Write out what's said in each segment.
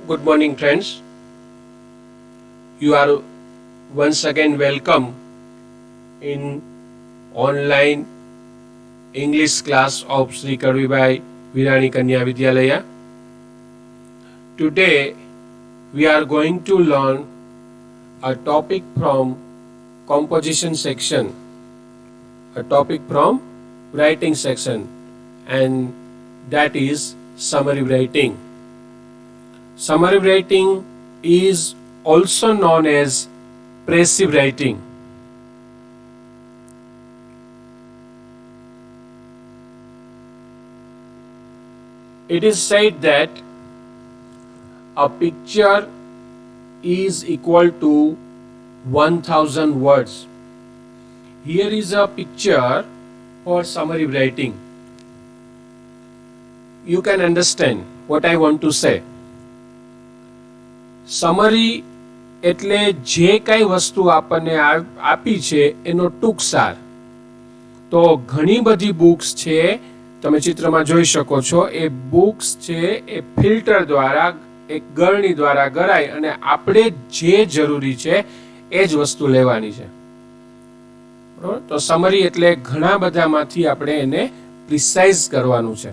Good morning, friends. You are once again welcome in online English class of Sri Karvibai Virani Kanya Vidyalaya. Today, we are going to learn a topic from composition section, a topic from writing section, and that is summary writing. Summary writing is also known as passive writing. It is said that a picture is equal to 1000 words. Here is a picture for summary writing. You can understand what I want to say. Summary એટલે જે કાંઈ વસ્તુ આપણને આપી છે એનો ટૂંક સાર. તો ઘણી બધી બુક્સ છે, તમે ચિત્રમાં જોઈ શકો છો. એ બુક્સ છે એ ફિલ્ટર દ્વારા એક ગળણી દ્વારા ગળાય અને આપણે જે જરૂરી છે એ જ વસ્તુ લેવાની છે. બરોબર? તો સમરી એટલે ઘણા બધામાંથી આપણે એને પ્રિસાઇઝ કરવાનું છે.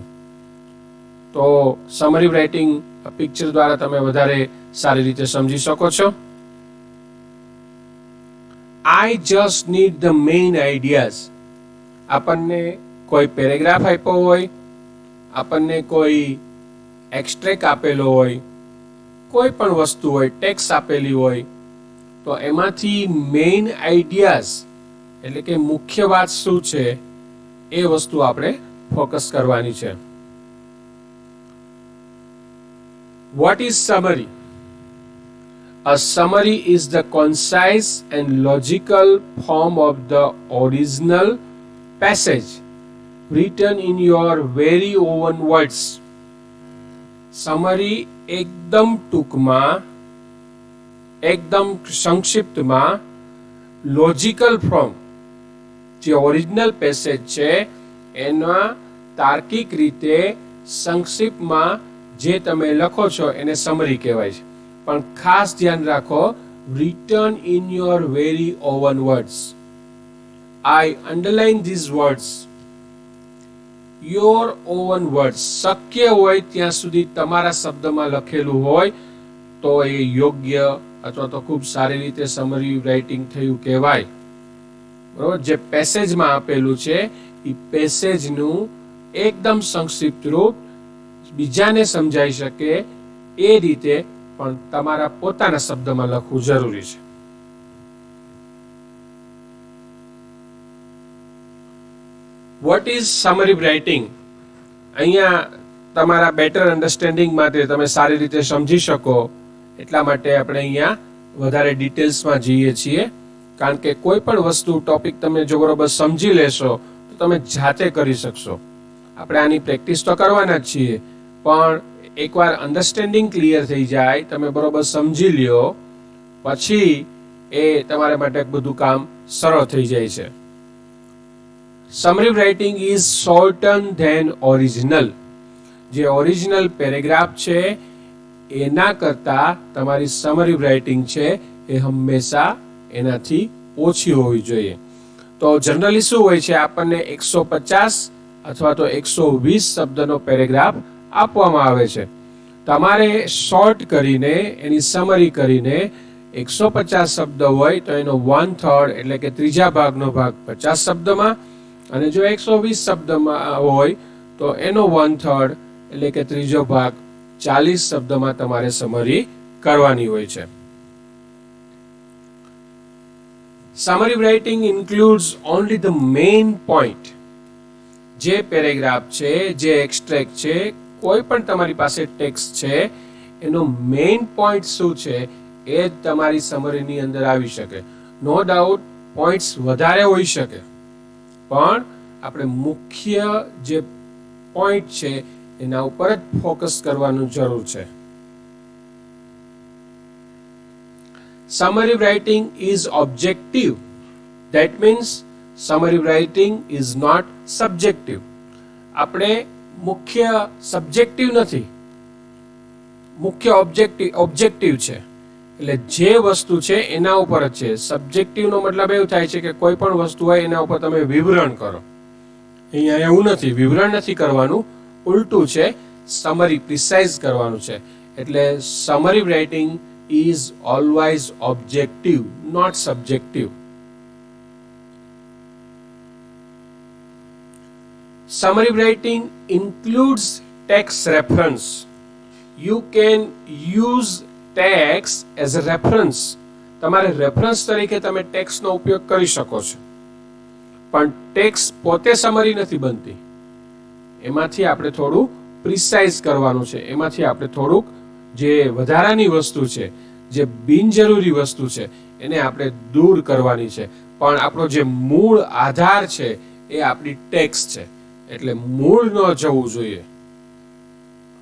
તો સમરી રાઇટિંગ પિક્ચર દ્વારા તમે વધારે સારી રીતે સમજી શકો છો. I just need the main ideas. આપણને કોઈ પેરેગ્રાફ આપ્યો હોય, આપણને કોઈ એક્સ્ટ્રેક્ટ આપેલો હોય, કોઈ પણ વસ્તુ હોય, ટેક્સ્ટ આપેલી હોય, તો એમાંથી મેઇન આઈડિયાઝ એટલે કે મુખ્ય વાત શું છે એ વસ્તુ આપણે ફોકસ કરવાની છે. What is summary? A summary is the concise and logical form of the original passage written in your very own words. Summary એકદમ ટૂંકમાં, એકદમ સંક્ષિપ્તમાં, લોજિકલ ફોર્મ જે ઓરિજિનલ પેસેજ છે એના તાર્કિક રીતે સંક્ષિપ્તમાં જે તમે લખો છો એને સમરી કહેવાય છે. પણ ખાસ ધ્યાન રાખો, written in your very own words. I underline these words. Your own words. શક્ય હોય ત્યાં સુધી તમારા શબ્દમાં લખેલું હોય તો એ યોગ્ય અથવા તો ખૂબ સારી રીતે સમરી રાઇટિંગ થયું કહેવાય. બરોબર? જે પેસેજમાં આપેલું છે એ પેસેજનું એકદમ સંક્ષિપ્ત રૂપ બીજાને સમજાઈ શકે એ રીતે પણ તમારા પોતાના શબ્દમાં લખવું જરૂરી છે. What is summary writing? અહીંયા તમારા બેટર અન્ડરસ્ટેન્ડિંગ માટે તમે સારી રીતે સમજી શકો એટલા માટે આપણે અહીંયા વધારે ડિટેલ્સમાં જઈએ છીએ. કારણ કે કોઈ પણ વસ્તુ ટોપિક તમે જો બરોબર સમજી લેશો તો તમે જાતે કરી શકશો. આપણે આની પ્રેક્ટિસ તો કરવાના જ છીએ, પણ એકવાર અન્ડરસ્ટેન્ડિંગ ક્લિયર થઈ જાય, તમે બરોબર સમજી લ્યો, પછી એ તમારા માટે બધું કામ સરળ થઈ જાય છે. Summary writing is shorten than original. જે ઓરિજિનલ પેરેગ્રાફ છે એના કરતા તમારી સમરી રાઇટિંગ છે એ હંમેશા એનાથી ઓછી હોવી જોઈએ. તો જનરલી શું હોય છે, આપણને 150 અથવા તો 120 શબ્દનો પેરેગ્રાફ આપવામાં આવે છે. તમારે શોર્ટ કરીને એની સમરી કરીને 150 શબ્દ હોય તો એનો 1/3 એટલે કે ત્રીજા ભાગનો ભાગ 50 શબ્દમાં, અને જો 120 શબ્દમાં હોય તો એનો 1/3 એટલે કે ત્રીજો ભાગ 40 શબ્દમાં તમારે સમરી કરવાની હોય છે. Summary writing includes only the main point. જે પેરેગ્રાફ છે, જે એક્સ્ટ્રેક્ટ છે, કોઈ પણ તમારી પાસે ટેક્સ્ટ છે એનો મેઇન પોઈન્ટ શું છે એ જ તમારી સમરીની અંદર આવી શકે. નો ડાઉટ પોઈન્ટ્સ વધારે હોઈ શકે, પણ આપણે મુખ્ય જે પોઈન્ટ છે એના ઉપર જ ફોકસ કરવાનું જરૂર છે. Summary writing is objective. That means summary writing is not subjective. આપણે મુખ્ય સબ્જેક્ટિવ નથી, મુખ્ય ઓબ્જેક્ટિવ છે, એટલે જે વસ્તુ છે એના ઉપર જ છે. સબ્જેક્ટિવનો મતલબ એવું થાય છે કે કોઈ પણ વસ્તુ હોય એના ઉપર તમે વિવરણ કરો. અહીંયા એવું નથી, વિવરણ નથી કરવાનું, ઉલટું છે, સમરી પ્રિસાઇઝ કરવાનું છે. એટલે summary writing is always objective, not subjective. Summary writing includes text reference. You can use text as a reference. તમારે રેફરન્સ તરીકે તમે ટેક્સ્ટનો ઉપયોગ કરી શકો છો, પણ ટેક્સ્ટ પોતે સમરી નથી બનતી. એમાંથી આપણે થોડું પ્રિસાઇઝ કરવાનું છે, એમાંથી આપણે થોડુંક જે વધારાની વસ્તુ છે, જે બિનજરૂરી વસ્તુ છે, એને આપણે દૂર કરવાની છે. પણ આપણો જે મૂળ આધાર છે એ આપણી ટેક્સ્ટ છે, એટલે મૂળ ન જવું જોઈએ.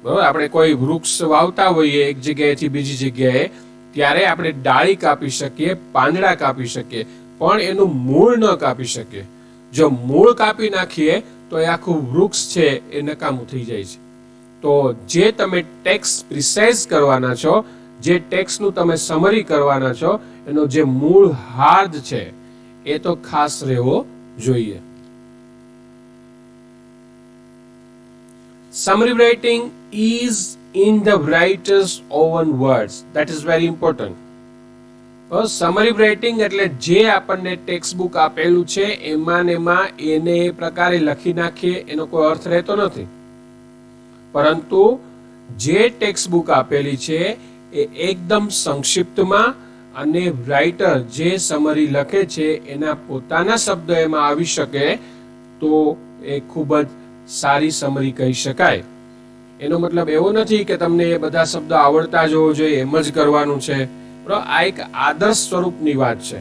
બરાબર, આપણે કોઈ વૃક્ષ વાવતા હોઈએ એક જગ્યાએથી બીજી જગ્યાએ, ત્યારે આપણે ડાળી કાપી શકીએ, પાંદડા કાપી શકીએ, પણ એનું મૂળ ન કાપી શકીએ. જો મૂળ કાપી નાખીએ તો એ આખું વૃક્ષ છે એ નકામું થઈ જાય છે. તો જે તમે ટેક્સ્ટ પ્રિસાઇઝ કરવાના છો, જે ટેક્સ્ટનું તમે સમરી કરવાના છો, એનો જે મૂળ હાર્દ છે એ તો ખાસ રહેવો જોઈએ. Summary writing is in the writer's own words. That is very important. Summary writing એટલે જે આપણને ટેક્સ્ટ બુક આપેલું છે એમાં ને એમાં એને એ પ્રકારે લખી નાખીએ એનો કોઈ અર્થ રહેતો નથી. પરંતુ જે ટેક્સ્ટ બુક આપેલી છે એ એકદમ સંક્ષિપ્તમાં, અને રાઇટર જે સમરી લખે છે એના પોતાના શબ્દ એમાં આવી શકે તો એ ખૂબ જ સારી સમરી કહી શકાય. એનો મતલબ એવો નથી કે તમને એ બધા શબ્દ આવડતા જ હોવો જોઈએ, એમ જ કરવાનું છે. આ એક આદર્શ સ્વરૂપની વાત છે.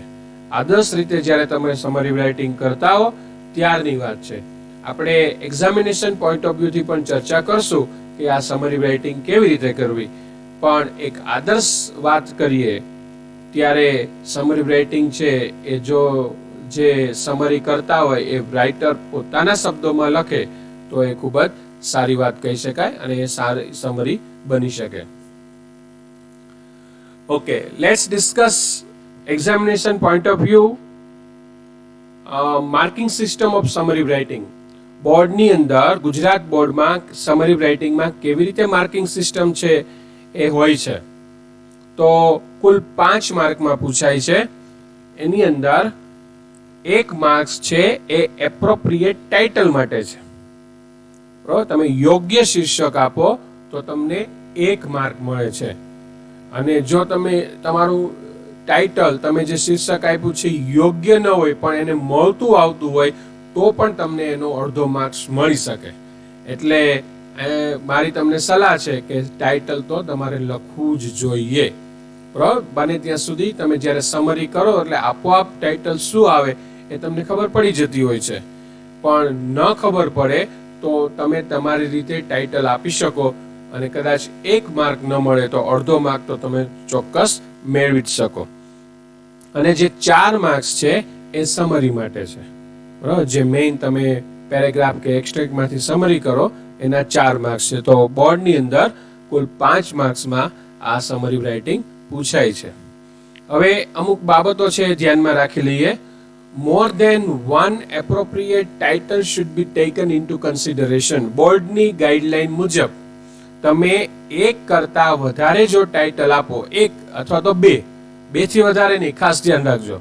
આદર્શ રીતે જ્યારે તમે સમરી રાઇટિંગ કરતા હો ત્યારની વાત છે. આપણે એક્ઝામિનેશન પોઈન્ટ ઓફ વ્યૂથી પણ ચર્ચા કરશું કે આ સમરી રાઇટિંગ કેવી રીતે કરવી. પણ એક આદર્શ વાત કરીએ ત્યારે સમરી રાઇટિંગ છે એ જો જે સમરી કરતા હોય એ રાઇટર પોતાના શબ્દોમાં લખે તો એ ખૂબ જ સારી વાત કહી શકાય અને એ સારી સમરી બની શકે. Okay, let's discuss examination point of view marking system of summary writing. બોર્ડની અંદર, ગુજરાત બોર્ડમાં સમરી રાઇટિંગમાં કેવી રીતે માર્કિંગ સિસ્ટમ છે એ હોય છે. તો કુલ 5 માર્કમાં પૂછાય છે. એની અંદર 1 માર્ક્સ છે એ એપ્રોપ્રિએટ ટાઇટલ માટે છે. બરાબર, તમે યોગ્ય શીર્ષક આપો તો તમને 1 માર્ક મળે છે. અને જો તમે તમારું ટાઇટલ, તમે જે શીર્ષક આપ્યું છે યોગ્ય ન હોય પણ એને મળતું આવતું હોય તો પણ તમને એનો અડધો માર્ક્સ મળી શકે. એટલે મારી તમને સલાહ છે કે ટાઇટલ તો તમારે લખવું જ જોઈએ. બરાબર, બને ત્યાં સુધી તમે જ્યારે સમરી કરો એટલે આપોઆપ ટાઇટલ શું આવે એ તમને ખબર પડી જતી હોય છે. પણ ન ખબર પડે તો તમે તમારી રીતે ટાઇટલ આપી શકો અને કદાચ 1 માર્ક ન મળે તો અડધો માર્ક તો તમે ચોક્કસ મેળવી જ શકો. અને જે 4 માર્ક્સ છે એ સમરી માટે છે. બરાબર, જે મેઇન તમે પેરેગ્રાફ કે એક્સ્ટ્રેક્ટમાંથી સમરી કરો એના 4 માર્ક્સ છે. તો બોર્ડની અંદર કુલ 5 માર્ક્સમાં આ સમરી રાઇટિંગ પૂછાય છે. હવે અમુક બાબતો છે ધ્યાનમાં રાખી લઈએ. More than one appropriate title should be taken into consideration. બોર્ડની ગાઈડલાઈન મુજબ તમે 1 કરતા વધારે જો ટાઇટલ આપો, 1 અથવા તો 2, 2 થી વધારે નહીં, ખાસ ધ્યાન રાખજો.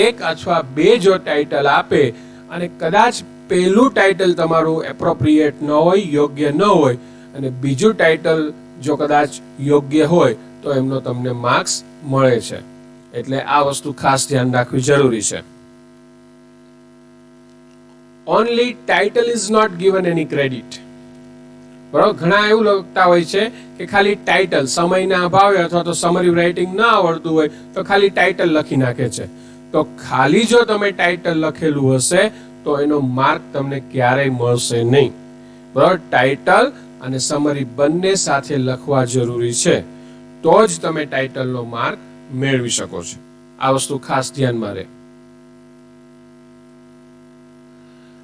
1 અથવા 2 જો ટાઇટલ આપે અને કદાચ પહેલું ટાઇટલ તમારું એપ્રોપ્રિએટ ન હોય, યોગ્ય ન હોય, અને બીજું ટાઇટલ જો કદાચ યોગ્ય હોય તો એમનો તમને માર્ક્સ મળે છે. એટલે આ વસ્તુ ખાસ ધ્યાન રાખવી જરૂરી છે. Only title is not given any credit. બરાબર, ઘણા એવું લખતા હોય છે કે ખાલી ટાઇટલ, સમયના અભાવે અથવા તો સમરી રાઇટિંગ ના આવડતું હોય તો ખાલી ટાઇટલ લખી નાખે છે. તો ખાલી જો તમે ટાઇટલ લખેલું હશે તો એનો માર્ક તમને ક્યારેય મળશે નહીં. બરાબર, ટાઇટલ અને સમરી બંને સાથે લખવા જરૂરી છે, તો જ તમે ટાઇટલનો માર્ક મેળવી શકો છો. આ વસ્તુ ખાસ ધ્યાનમાં રહે.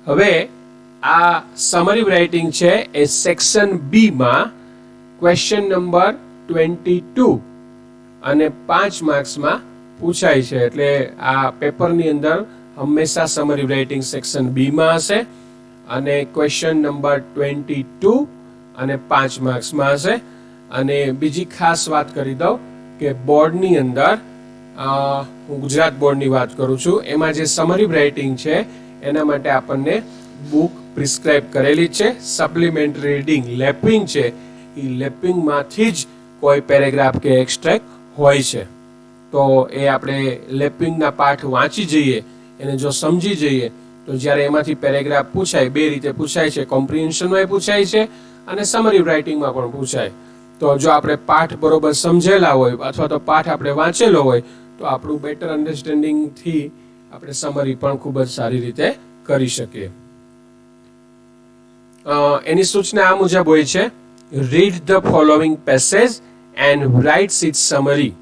હવે આ સમરી રાઇટિંગ છે એ સેક્શન બી માં ક્વેશ્ચન નંબર 22 અને 5 માર્ક્સમાં પૂછાય છે. એટલે આ પેપરની અંદર હંમેશા સમરી રાઇટિંગ સેક્શન બી માં હશે અને ક્વેશ્ચન નંબર 22 અને 5 માર્ક્સમાં હશે. અને બીજી ખાસ વાત કરી દઉં કે બોર્ડની અંદર હું ગુજરાત બોર્ડની વાત કરું છું, એમાં જે સમરી રાઇટિંગ છે એના માટે આપણને બુક પ્રિસ્ક્રાઇબ કરેલી છે. સપ્લિમેન્ટરી રીડિંગ લેપિંગ છે, એ લેપિંગમાંથી જ કોઈ પેરેગ્રાફ કે એક્સ્ટ્રેક્ટ હોય છે. તો એ આપણે લેપિંગના પાઠ વાંચી જઈએ, એને જો સમજી જઈએ તો જ્યારે એમાંથી પેરેગ્રાફ પૂછાય, બે રીતે પૂછાય છે, કોમ્પ્રિહેન્શનમાં પૂછાય છે અને સમરી રાઇટિંગમાં પણ પૂછાય. તો જો આપણે પાઠ બરોબર સમજેલા હોય અથવા તો પાઠ આપણે વાંચેલો હોય તો આપણું બેટર અન્ડરસ્ટેન્ડિંગથી આપણે સમરી પણ ખૂબ જ સારી રીતે કરી શકીએ. એની સૂચના આ મુજબ હોય છે: read the following passage and writes its summary.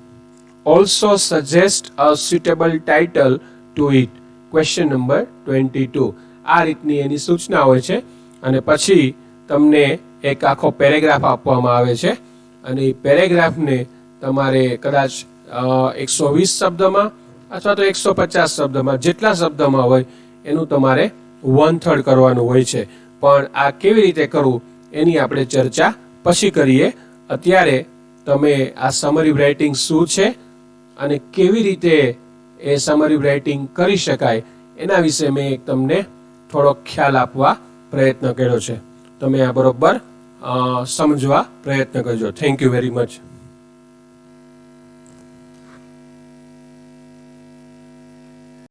Also suggest a suitable title to it. Question number 22. આ રીતની એની સૂચના હોય છે અને પછી તમને એક આખો પેરેગ્રાફ આપવામાં આવે છે અને એ પેરેગ્રાફને તમારે કદાચ 120 શબ્દમાં અથવા તો 150 શબ્દમાં, જેટલા શબ્દમાં હોય એનું તમારે 1/3 કરવાનું હોય છે. પણ આ કેવી રીતે કરવું એની આપણે ચર્ચા પછી કરીએ. અત્યારે તમે આ સમરી રાઇટિંગ શું છે અને કેવી રીતે એ સમરી રાઇટિંગ કરી શકાય એના વિશે મેં તમને થોડો ખ્યાલ આપવા પ્રયત્ન કર્યો છે. તમે આ બરોબર સમજવા પ્રયત્ન કરજો. Thank you very much.